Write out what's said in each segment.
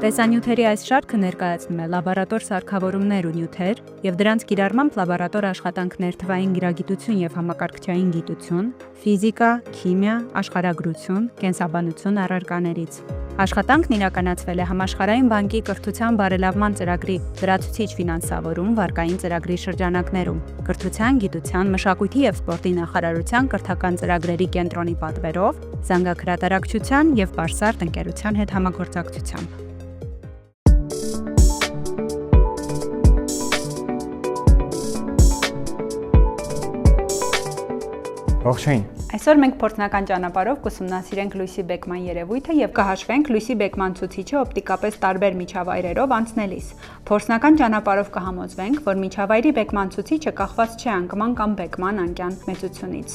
Տեսանյութերի այս շարքը ներկայացնում է լաբորատոր սարքավորումներ ու նյութեր և դրանց կիրառմամբ լաբորատոր աշխատանքներ թվային գիրագիտություն և համակարգչային գիտություն, ֆիզիկա, քիմիա, աշխարհագրություն, կենսաբանություն առարկաներից։ Աշխատանքն իրականացվել է Համաշխարհային բանկի կրթության բարելավման ծրագրի լրացուցիչ ֆինանսավորում վարկային ծրագրի շրջանակներում, Կրթության, գիտության, մշակույթի և սպորտի նախարարության կրթական ծրագրերի կենտրոնի պատվերով, զանգահրատարակչության և Բարսարդ ընկերության հետ համագործակցությամբ։ Ողջույն։ Այսօր մենք փորձնական ճանապարհով կուսումնասիրենք լույսի բեկման երևույթը եւ կհաշվենք լույսի բեկման ցուցիչը օպտիկապես տարբեր միջավայրերով անցնելիս։ Փորձնական ճանապարհով կհամոզվենք, որ միջավայրի բեկման ցուցիչը կախված չէ անկման կամ բեկման անկյան մեծությունից։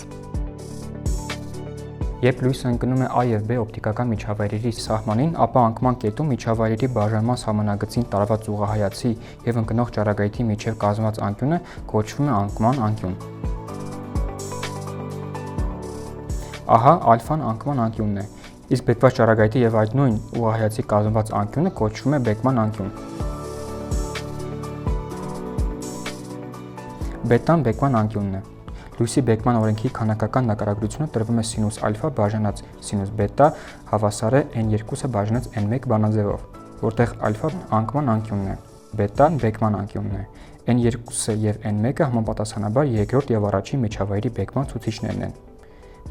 Երբ լույսը ընկնում է A և B օպտիկական միջավայրերի սահմանին, ապա անկման կետում միջավայրերի բաժանման սահմանագծին տարված ուղղահայացի եւ ընկնող ճառագայթի միջև կազմված անկյունը կոչվում է անկման անկյուն։ Ահա ալֆան անկման անկյունն է, իսկ բեկված ճառագայթի եւ այդ նույն ուղղահայացի կազմված անկյունը կոչվում է բեկման անկյուն։ Բետան բեկման անկյունն է։ Լույսի բեկման օրենքի քանակական նկարագրությունը տրվում է սինուս ալֆա բաժանած սինուս բետա հավասար է n2-ը բաժանած n1 բանաձևով, որտեղ ալֆան անկման անկյունն է, բետան բեկման անկյունն է, n2-ը եւ n1-ը համապատասխանաբար երկրորդ եւ առաջին միջավայրի բեկման ցուցիչներն են։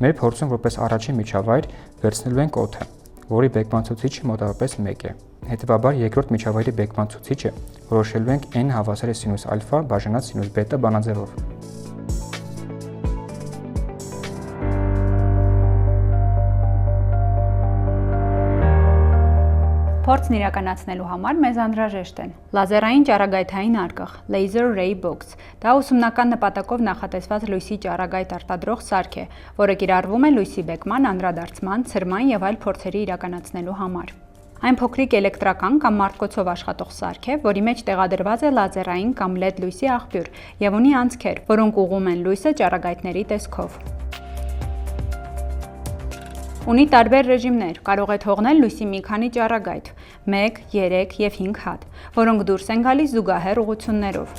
Մեր փորձում որպես առաջին միջավայր վերցնելու ենք օդը, որի բեկման ցուցիչը մոտավորապես 1 է։ Հետևաբար երկրորդ միջավայրի բեկման ցուցիչը որոշելու ենք n հավասար է սինուս ալֆա բաժանած սինուս բետա բանաձևով։ Փորձն իրականացնելու համար մեզ անհրաժեշտ են լազերային ճառագայթային արկղ, laser ray box։ Դա ուսումնական նպատակով նախատեսված լույսի ճառագայթ արտադրող սարք է, որը կիրառվում է լույսի բեկման, անդրադարձման, ցրման եւ այլ փորձերի իրականացնելու համար։ Այն փոքրիկ էլեկտրական կամ մարտկոցով աշխատող սարք է, որի մեջ տեղադրված է լազերային կամ LED լույսի աղբյուր եւ ունի անցքեր, որոնք ուղղում են լույսը ճառագայթների տեսքով։ Ունի տարբեր ռեժիմներ, կարող է թողնել լույսի մի քանի ճառագայթ՝ 1, 3 եւ 5 հատ, որոնք դուրս են գալիս զուգահեռ ուղղություններով։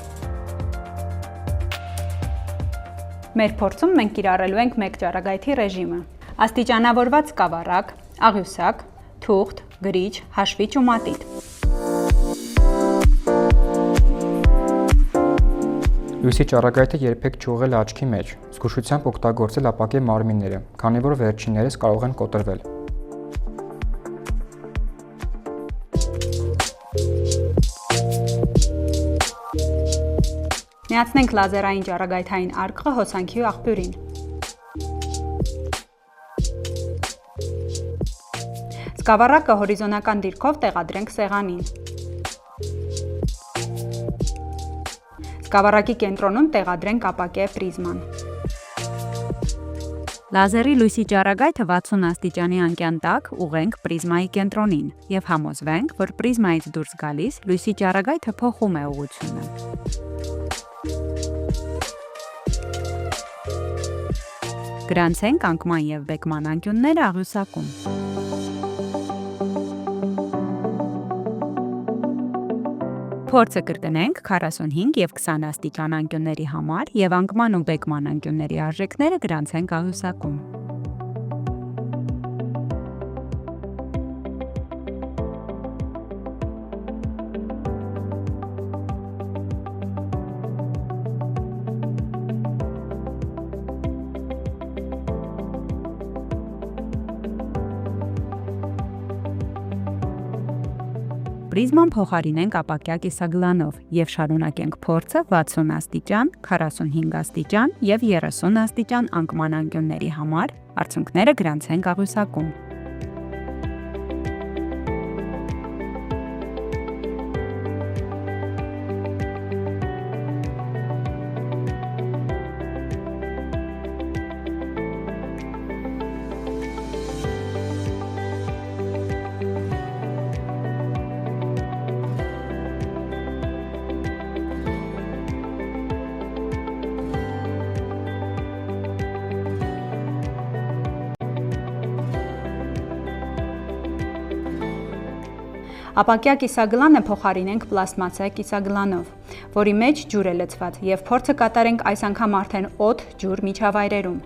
Մեր փորձում մենք կիրառելու ենք 1 ճառագայթի ռեժիմը։ Աստիճանավորված սկավառակ, աղյուսակ, թուղթ, գրիչ, հաշվիչ ու մատիտ։ Լույսի ճառագայթը երբեք չուղղել աչքի մեջ, զգուշությամբ օգտագործել ապակե մարմինները, քանի որ վերջիններս կարող են կոտրվել։ Միացնենք լազերային ճառագայթային արկղը հոսանքի աղբյուրին։ Սկավառակը հորիզոնական դիրքով տեղադրենք սեղանին։ Սկավառակի կենտրոնում տեղադրենք ապակե պրիզման։ Լազերի լույսի ճառագայթը 60 աստիճանի անկյան տակ ուղղենք պրիզմայի կենտրոնին եւ համոզվենք, որ պրիզմայից դուրս գալիս լույսի ճառագայթը փոխում է ուղղությունը։ Գրանցենք անկման եւ բեկման անկյունները աղյուսակում։ Փորձը կրկնենք 45 եւ 20 աստիճան անկյունների համար եւ անկման ու բեկման անկյունների արժեքները գրանցենք աղյուսակում։ Պրիզման փոխարինենք ապակյա կիսագլանով եւ շարունակենք փորձը 60 աստիճան, 45 աստիճան եւ 30 աստիճան անկման անկյունների համար, արդյունքները գրանցենք աղյուսակում։ Ապակյա կիսագլանը փոխարինենք պլաստմասե կիսագլանով, որի մեջ ջուր է լցված, եւ փորձը կատարենք այս անգամ արդեն օդ ջուր միջավայրերում։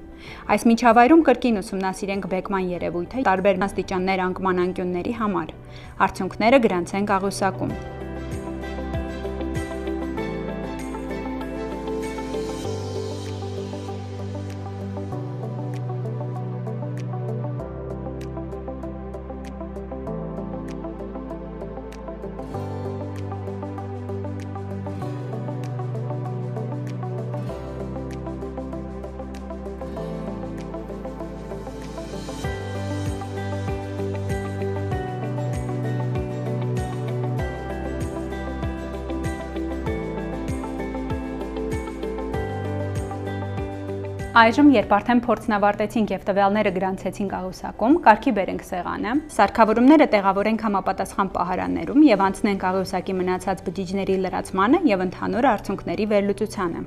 Այս միջավայրում կրկին ուսումնասիրենք բեկման երևույթը տարբեր աստիճաններ անկման անկյունների համար։ Արդյունքները գրանցենք աղյուսակում։ Այժմ, երբ արդեն փորձն ավարտեցինք եւ տվյալները գրանցեցինք աղյուսակում, կարգի բերենք սեղանը, սարքավորումները տեղավորենք համապատասխան պահարաններում եւ անցնենք աղյուսակի մնացած բջիջների լրացմանը եւ ընդհանուր արդյունքների վերլուծությանը։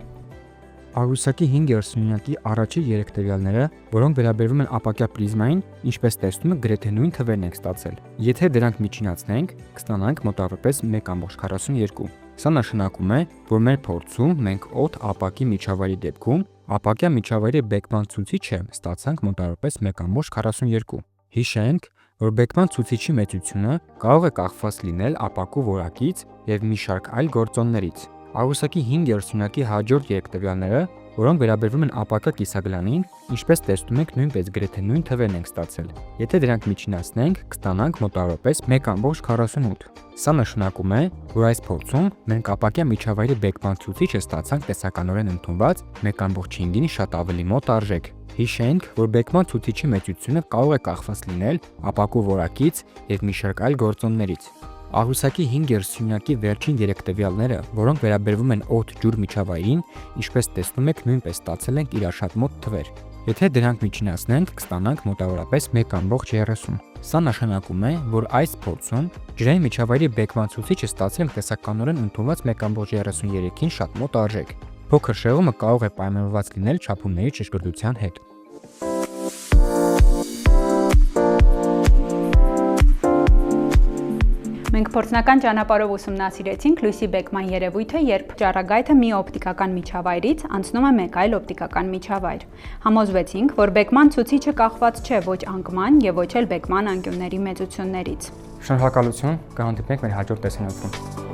Աղյուսակի 5 սյունյակի առաջի 3 տվյալները, որոնք վերաբերվում են ապակյա պրիզմային, ինչպես տեսնում եք, գրեթե նույն թվերն ենք ստացել։ Եթե դրանք միջինացնենք, կստանանք մոտավորապես 1.42։ Սա նշանակում է, որ մեր փորձում մենք օդ ապակի միջավայրի դեպքում ապակյա միջավայրի բեկման ցուցիչը ստացանք մոտավորապես 1.42։ Հիշենք, որ բեկման ցուցիչի մեծությունը կարող է կախված լինել ապակու որակից եւ մի շարք այլ գործոններից։ Աղյուսակի 5 սյունյակի հաջորդ 3 տվյալները, որոնք վերաբերվում են ապակյա կիսագլանին, ինչպես տեսնում եք, նույնպես գրեթե նույն թվերն ենք ստացել։ Եթե դրանք միջինացնենք, կստանանք մոտավորապես 1.48։ Սա նշանակում է, որ այս փորձում մենք ապակյա միջավայրի բեկման ցուցիչը ստացանք տեսականորեն ընդունված 1.5-ին շատ ավելի մոտ արժեք։ Հիշենք, որ բեկման ցուցիչի մեծությունը կարող է կախված լինել ապակու որակից եւ մի շարք այլ գործոններից։ Աղյուսակի 5 սյունյակի վերջին 3 տվյալները, որոնք վերաբերվում են օդ-ջուր միջավայրին, ինչպես տեսնում եք, նույնպես ստացել ենք իրար շատ մոտ թվեր։ Եթե դրանք միջինացնենք, կստանանք մոտավորապես 1.30։ Սա նշանակում է, որ այս փորձում ջրային միջավայրի բեկման ցուցիչը ստացել ենք տեսականորեն ընդունված 1.33-ին շատ մոտ արժեք։ Փոքր շեղումը կարող է պայմանավորված լինել չափումների ճշգրտության հետ։ Մենք փորձնական ճանապարհով ուսումնասիրեցինք լույսի բեկման երևույթը, երբ ճառագայթը մի օպտիկական միջավայրից անցնում է մեկ այլ օպտիկական միջավայր։ Համոզվեցինք, որ բեկման ցուցիչը կախված չէ ոչ անկման եւ ոչ էլ բեկման անկյունների մեծություններից։ Շնորհակալություն, կհանդիպենք մեր հաջորդ տեսանյութում։